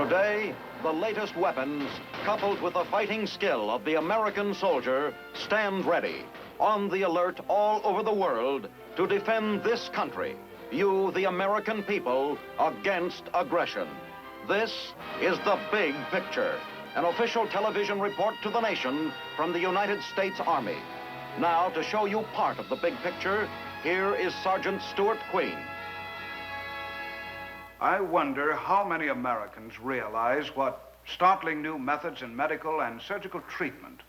Today, the latest weapons, coupled with the fighting skill of the American soldier, stand ready, on the alert all over the world to defend this country, you, the American people, against aggression. This is The Big Picture, an official television report to the nation from the United States Army. Now, to show you part of the big picture, here is Sergeant Stuart Queen. I wonder how many Americans realize what startling new methods in medical and surgical treatment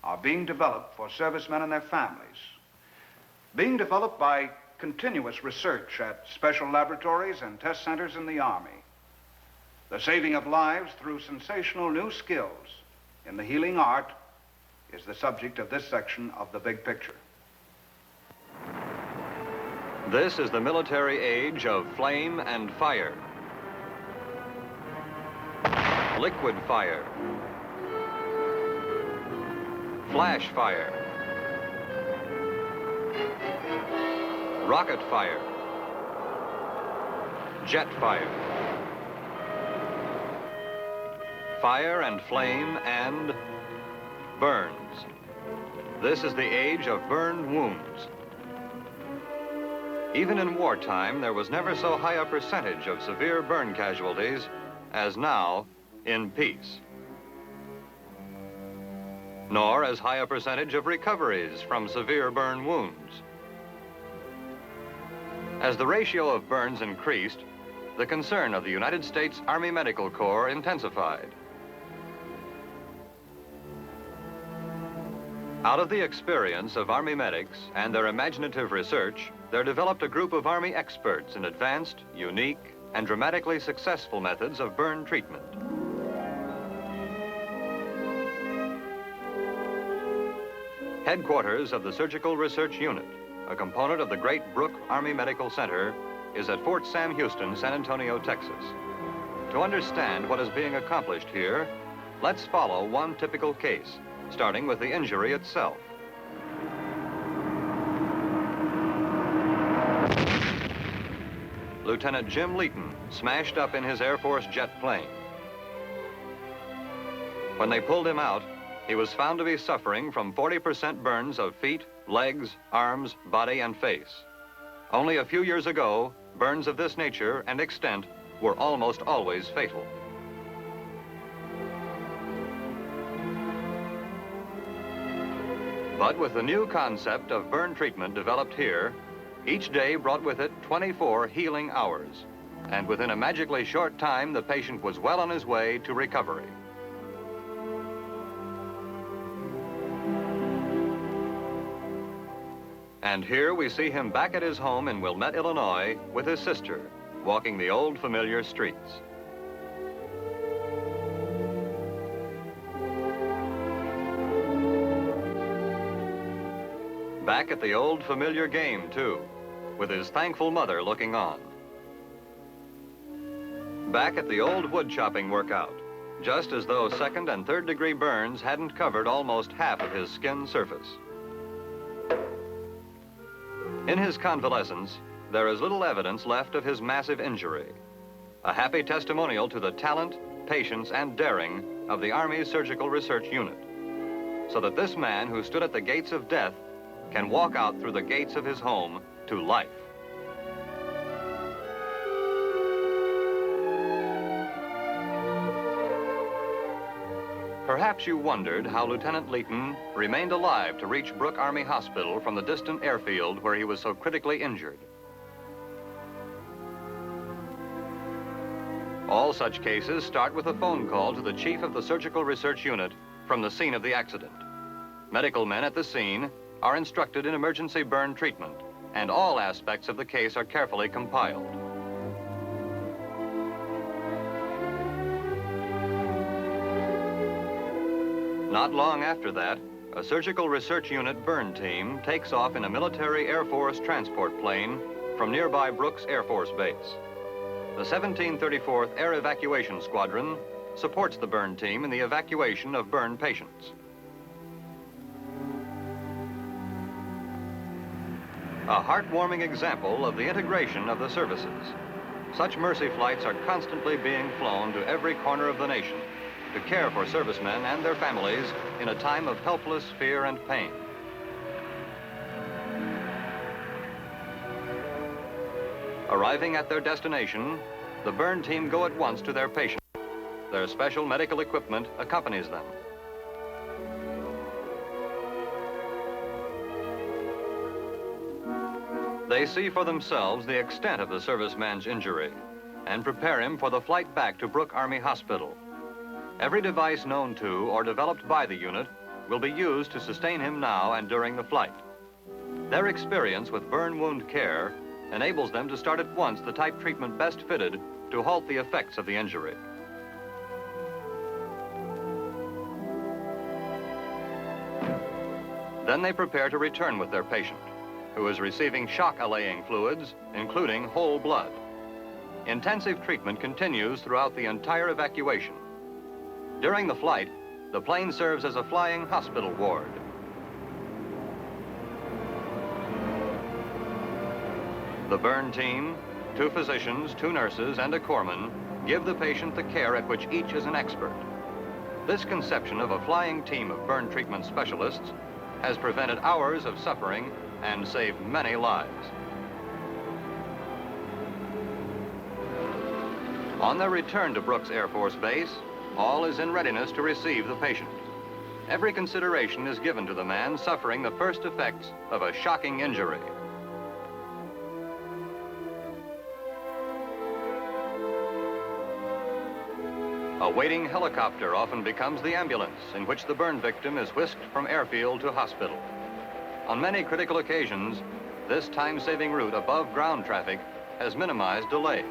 are being developed for servicemen and their families. Being developed by continuous research at special laboratories and test centers in the Army. The saving of lives through sensational new skills in the healing art is the subject of this section of The Big Picture. This is the military age of flame and fire. Liquid fire. Flash fire. Rocket fire. Jet fire. Fire and flame and burns. This is the age of burned wounds. Even in wartime, there was never so high a percentage of severe burn casualties as now in peace. Nor as high a percentage of recoveries from severe burn wounds. As the ratio of burns increased, the concern of the United States Army Medical Corps intensified. Out of the experience of Army medics and their imaginative research, there developed a group of Army experts in advanced, unique, and dramatically successful methods of burn treatment. Headquarters of the Surgical Research Unit, a component of the Great Brook Army Medical Center, is at Fort Sam Houston, San Antonio, Texas. To understand what is being accomplished here, let's follow one typical case, starting with the injury itself. Lieutenant Jim Leeton smashed up in his Air Force jet plane. When they pulled him out, he was found to be suffering from 40% burns of feet, legs, arms, body, and face. Only a few years ago, burns of this nature and extent were almost always fatal. But with the new concept of burn treatment developed here, each day brought with it 24 healing hours. And within a magically short time, the patient was well on his way to recovery. And here we see him back at his home in Wilmette, Illinois, with his sister, walking the old familiar streets. Back at the old familiar game, too, with his thankful mother looking on. Back at the old wood chopping workout, just as though second and third degree burns hadn't covered almost half of his skin surface. In his convalescence, there is little evidence left of his massive injury, a happy testimonial to the talent, patience, and daring of the Army's Surgical Research Unit, so that this man who stood at the gates of death can walk out through the gates of his home to life. Perhaps you wondered how Lieutenant Leeton remained alive to reach Brooke Army Hospital from the distant airfield where he was so critically injured. All such cases start with a phone call to the Chief of the Surgical Research Unit from the scene of the accident. Medical men at the scene are instructed in emergency burn treatment, and all aspects of the case are carefully compiled. Not long after that, a Surgical Research Unit burn team takes off in a military Air Force transport plane from nearby Brooks Air Force Base. The 1734th Air Evacuation Squadron supports the burn team in the evacuation of burn patients. A heartwarming example of the integration of the services. Such mercy flights are constantly being flown to every corner of the nation to care for servicemen and their families in a time of helpless fear and pain. Arriving at their destination, the burn team go at once to their patient. Their special medical equipment accompanies them. They see for themselves the extent of the serviceman's injury and prepare him for the flight back to Brooke Army Hospital. Every device known to or developed by the unit will be used to sustain him now and during the flight. Their experience with burn wound care enables them to start at once the type treatment best fitted to halt the effects of the injury. Then they prepare to return with their patient, who is receiving shock-allaying fluids, including whole blood. Intensive treatment continues throughout the entire evacuation. During the flight, the plane serves as a flying hospital ward. The burn team, 2 physicians, 2 nurses, and a corpsman give the patient the care at which each is an expert. This conception of a flying team of burn treatment specialists has prevented hours of suffering and saved many lives. On their return to Brooks Air Force Base, all is in readiness to receive the patient. Every consideration is given to the man suffering the first effects of a shocking injury. A waiting helicopter often becomes the ambulance in which the burn victim is whisked from airfield to hospital. On many critical occasions, this time-saving route above ground traffic has minimized delays.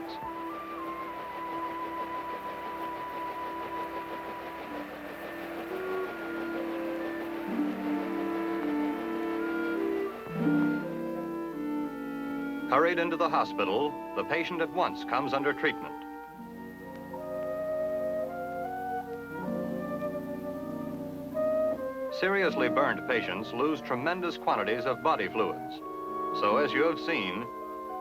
Hurried into the hospital, the patient at once comes under treatment. Seriously burned patients lose tremendous quantities of body fluids. So, as you have seen,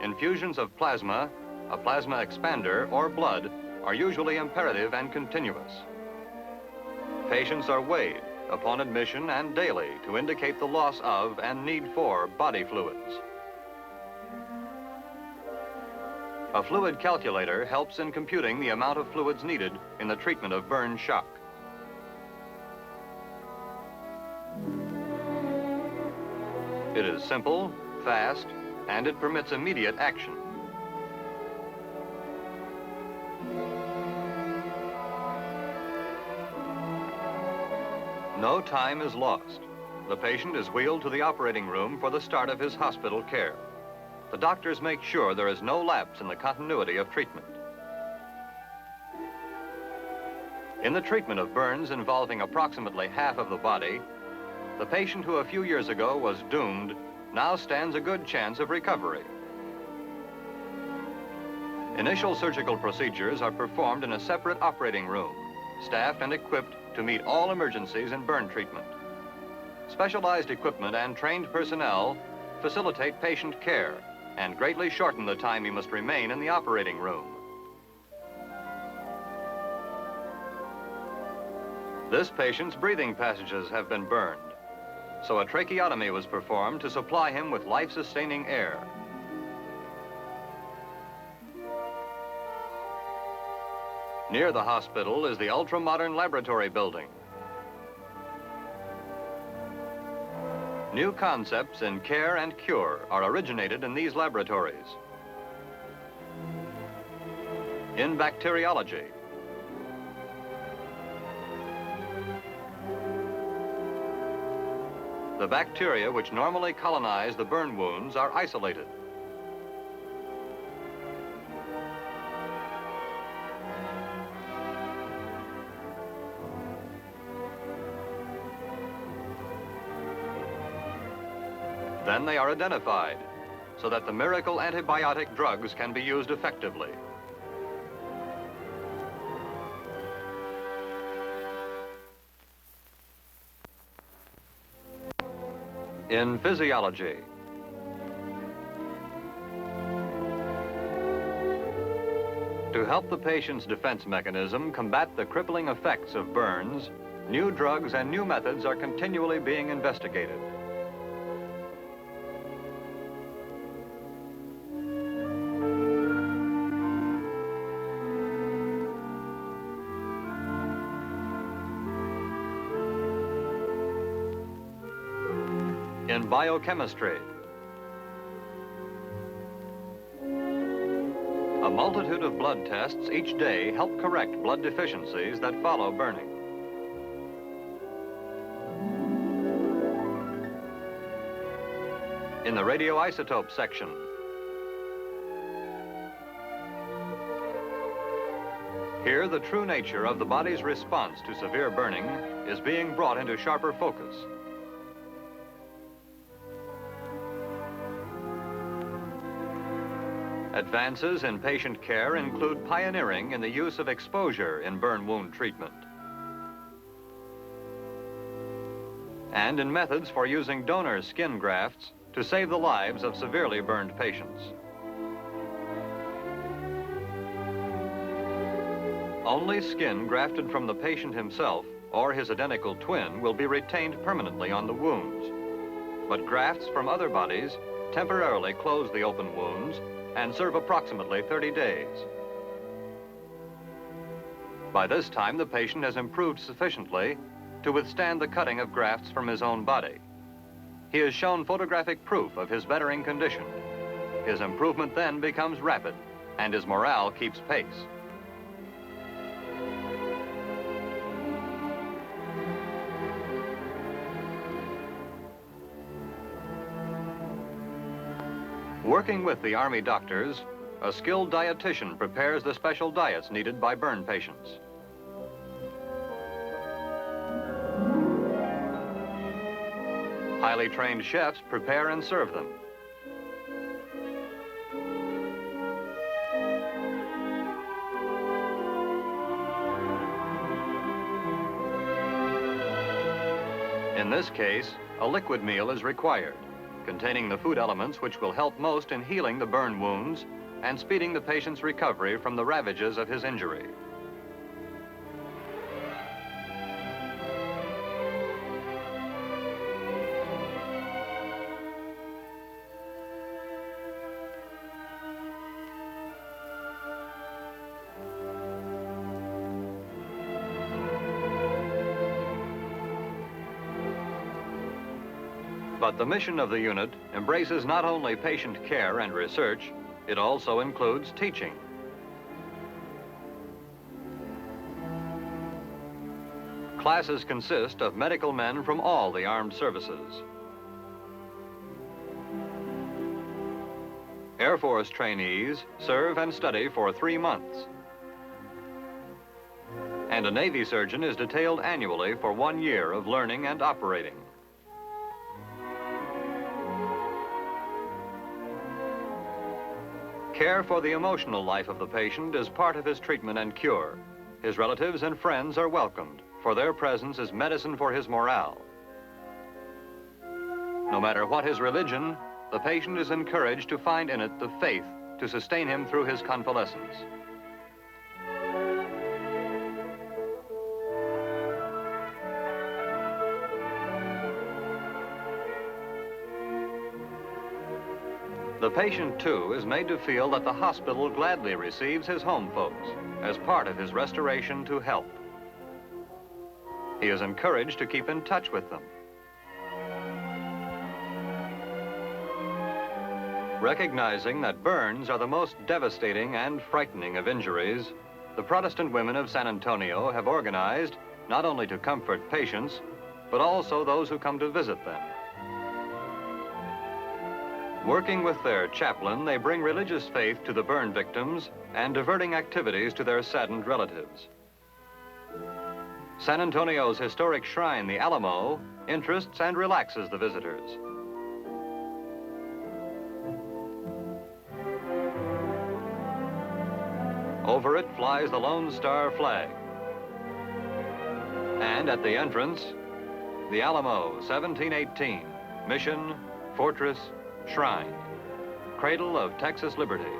infusions of plasma, a plasma expander, or blood are usually imperative and continuous. Patients are weighed upon admission and daily to indicate the loss of and need for body fluids. A fluid calculator helps in computing the amount of fluids needed in the treatment of burn shock. It is simple, fast, and it permits immediate action. No time is lost. The patient is wheeled to the operating room for the start of his hospital care. The doctors make sure there is no lapse in the continuity of treatment. In the treatment of burns involving approximately half of the body, the patient who a few years ago was doomed now stands a good chance of recovery. Initial surgical procedures are performed in a separate operating room, staffed and equipped to meet all emergencies in burn treatment. Specialized equipment and trained personnel facilitate patient care and greatly shorten the time he must remain in the operating room. This patient's breathing passages have been burned, so a tracheotomy was performed to supply him with life-sustaining air. Near the hospital is the ultra-modern laboratory building. New concepts in care and cure are originated in these laboratories. In bacteriology, the bacteria which normally colonize the burn wounds are isolated. Then they are identified so that the miracle antibiotic drugs can be used effectively. In physiology, To help the patient's defense mechanism combat the crippling effects of burns, new drugs and new methods are continually being investigated. In biochemistry, a multitude of blood tests each day help correct blood deficiencies that follow burning. In the radioisotope section, here the true nature of the body's response to severe burning is being brought into sharper focus. Advances in patient care include pioneering in the use of exposure in burn wound treatment, and in methods for using donor skin grafts to save the lives of severely burned patients. Only skin grafted from the patient himself or his identical twin will be retained permanently on the wounds, but grafts from other bodies temporarily close the open wounds and serve approximately 30 days. By this time, the patient has improved sufficiently to withstand the cutting of grafts from his own body. He has shown photographic proof of his bettering condition. His improvement then becomes rapid, and his morale keeps pace. Working with the Army doctors, a skilled dietitian prepares the special diets needed by burn patients. Highly trained chefs prepare and serve them. In this case, a liquid meal is required, containing the food elements which will help most in healing the burn wounds and speeding the patient's recovery from the ravages of his injury. But the mission of the unit embraces not only patient care and research, it also includes teaching. Classes consist of medical men from all the armed services. Air Force trainees serve and study for 3 months. And a Navy surgeon is detailed annually for 1 year of learning and operating. Care for the emotional life of the patient is part of his treatment and cure. His relatives and friends are welcomed, for their presence is medicine for his morale. No matter what his religion, the patient is encouraged to find in it the faith to sustain him through his convalescence. The patient, too, is made to feel that the hospital gladly receives his home folks as part of his restoration to health. He is encouraged to keep in touch with them. Recognizing that burns are the most devastating and frightening of injuries, the Protestant women of San Antonio have organized not only to comfort patients, but also those who come to visit them. Working with their chaplain, they bring religious faith to the burn victims and diverting activities to their saddened relatives. San Antonio's historic shrine, the Alamo, interests and relaxes the visitors. Over it flies the Lone Star flag. And at the entrance, the Alamo, 1718, mission, fortress, shrine, cradle of Texas liberty.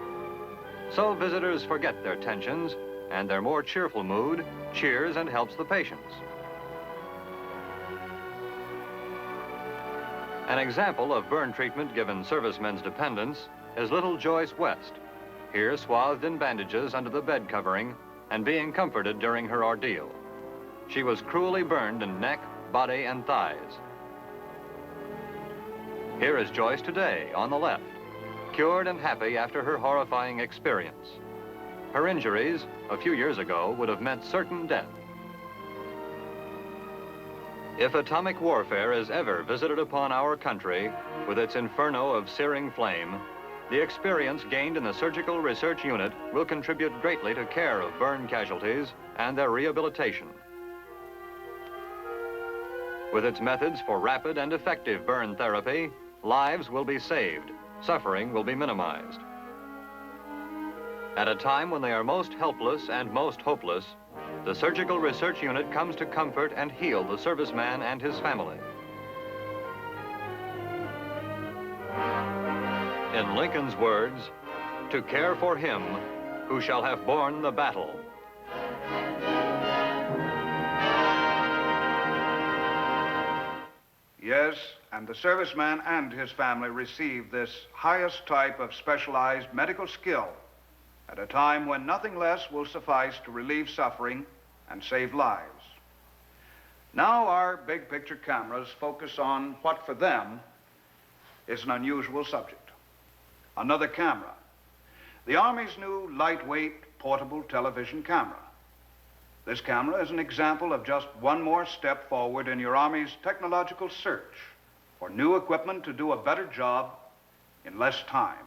So visitors forget their tensions, and their more cheerful mood cheers and helps the patients. An example of burn treatment given servicemen's dependents is little Joyce West, here swathed in bandages under the bed covering and being comforted during her ordeal. She was cruelly burned in neck, body, and thighs. Here is Joyce today, on the left, cured and happy after her horrifying experience. Her injuries, a few years ago, would have meant certain death. If atomic warfare is ever visited upon our country with its inferno of searing flame, the experience gained in the Surgical Research Unit will contribute greatly to care of burn casualties and their rehabilitation. With its methods for rapid and effective burn therapy, lives will be saved, suffering will be minimized. At a time when they are most helpless and most hopeless, the Surgical Research Unit comes to comfort and heal the serviceman and his family. In Lincoln's words, to care for him who shall have borne the battle. Yes, and the serviceman and his family receive this highest type of specialized medical skill at a time when nothing less will suffice to relieve suffering and save lives. Now our big picture cameras focus on what for them is an unusual subject. Another camera. The Army's new lightweight portable television camera. This camera is an example of just one more step forward in your Army's technological search for new equipment to do a better job in less time.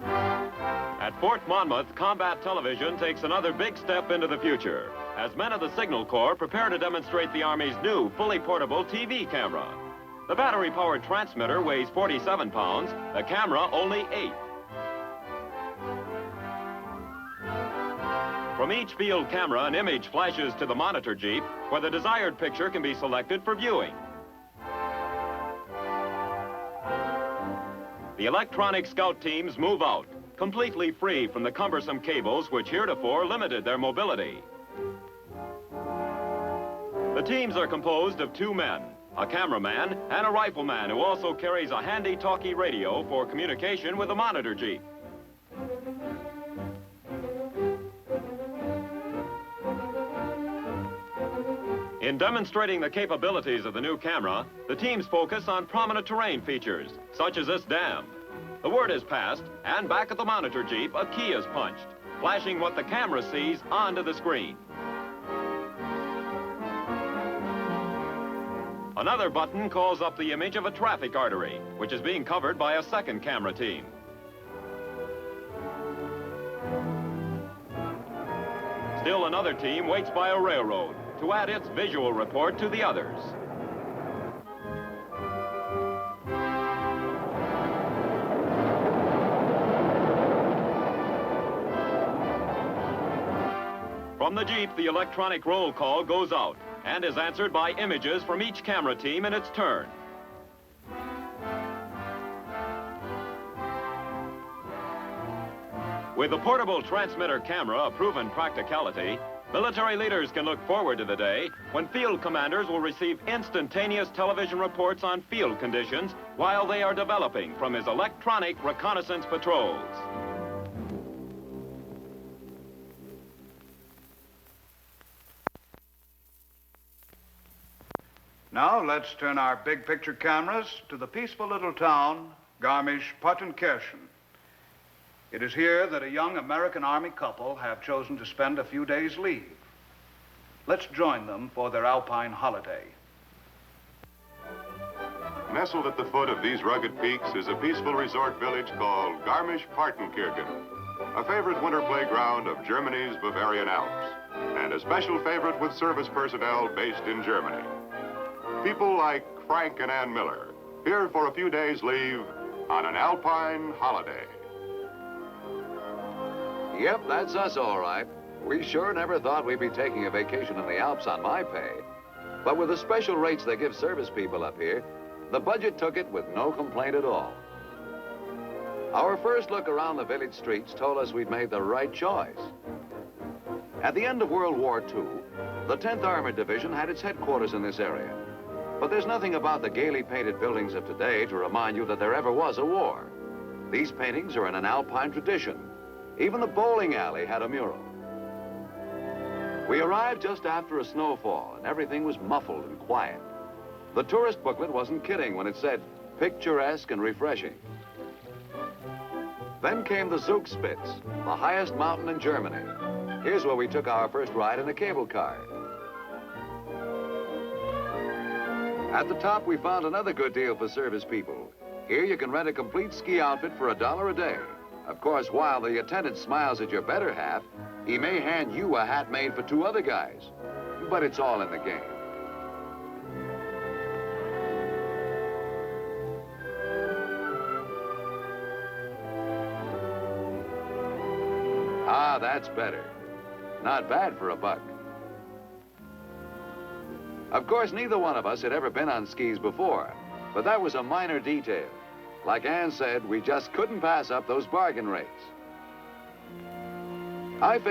At Fort Monmouth, combat television takes another big step into the future as men of the Signal Corps prepare to demonstrate the Army's new fully portable TV camera. The battery-powered transmitter weighs 47 pounds, the camera only 8. From each field camera, an image flashes to the monitor jeep where the desired picture can be selected for viewing. The electronic scout teams move out, completely free from the cumbersome cables which heretofore limited their mobility. The teams are composed of 2 men, a cameraman and a rifleman who also carries a handy talkie radio for communication with the monitor jeep. In demonstrating the capabilities of the new camera, the teams focus on prominent terrain features, such as this dam. The word is passed, and back at the monitor jeep, a key is punched, flashing what the camera sees onto the screen. Another button calls up the image of a traffic artery, which is being covered by a second camera team. Still another team waits by a railroad to add its visual report to the others. From the jeep, the electronic roll call goes out and is answered by images from each camera team in its turn. With the portable transmitter camera, a proven practicality, military leaders can look forward to the day when field commanders will receive instantaneous television reports on field conditions while they are developing from his electronic reconnaissance patrols. Now let's turn our big picture cameras to the peaceful little town, Garmisch-Partenkirchen. It is here that a young American Army couple have chosen to spend a few days' leave. Let's join them for their Alpine holiday. Nestled at the foot of these rugged peaks is a peaceful resort village called Garmisch-Partenkirchen, a favorite winter playground of Germany's Bavarian Alps, and a special favorite with service personnel based in Germany. People like Frank and Ann Miller, here for a few days' leave on an Alpine holiday. Yep, that's us all right. We sure never thought we'd be taking a vacation in the Alps on my pay. But with the special rates they give service people up here, the budget took it with no complaint at all. Our first look around the village streets told us we'd made the right choice. At the end of World War II, the 10th Armored Division had its headquarters in this area. But there's nothing about the gaily painted buildings of today to remind you that there ever was a war. These paintings are in an Alpine tradition. Even the bowling alley had a mural. We arrived just after a snowfall, and everything was muffled and quiet. The tourist booklet wasn't kidding when it said, picturesque and refreshing. Then came the Zugspitze, the highest mountain in Germany. Here's where we took our first ride in a cable car. At the top, we found another good deal for service people. Here you can rent a complete ski outfit for $1 a day. Of course, while the attendant smiles at your better half, he may hand you a hat made for 2 other guys. But it's all in the game. Ah, that's better. Not bad for $1. Of course, neither one of us had ever been on skis before, but that was a minor detail. Like Ann said, we just couldn't pass up those bargain rates. I figured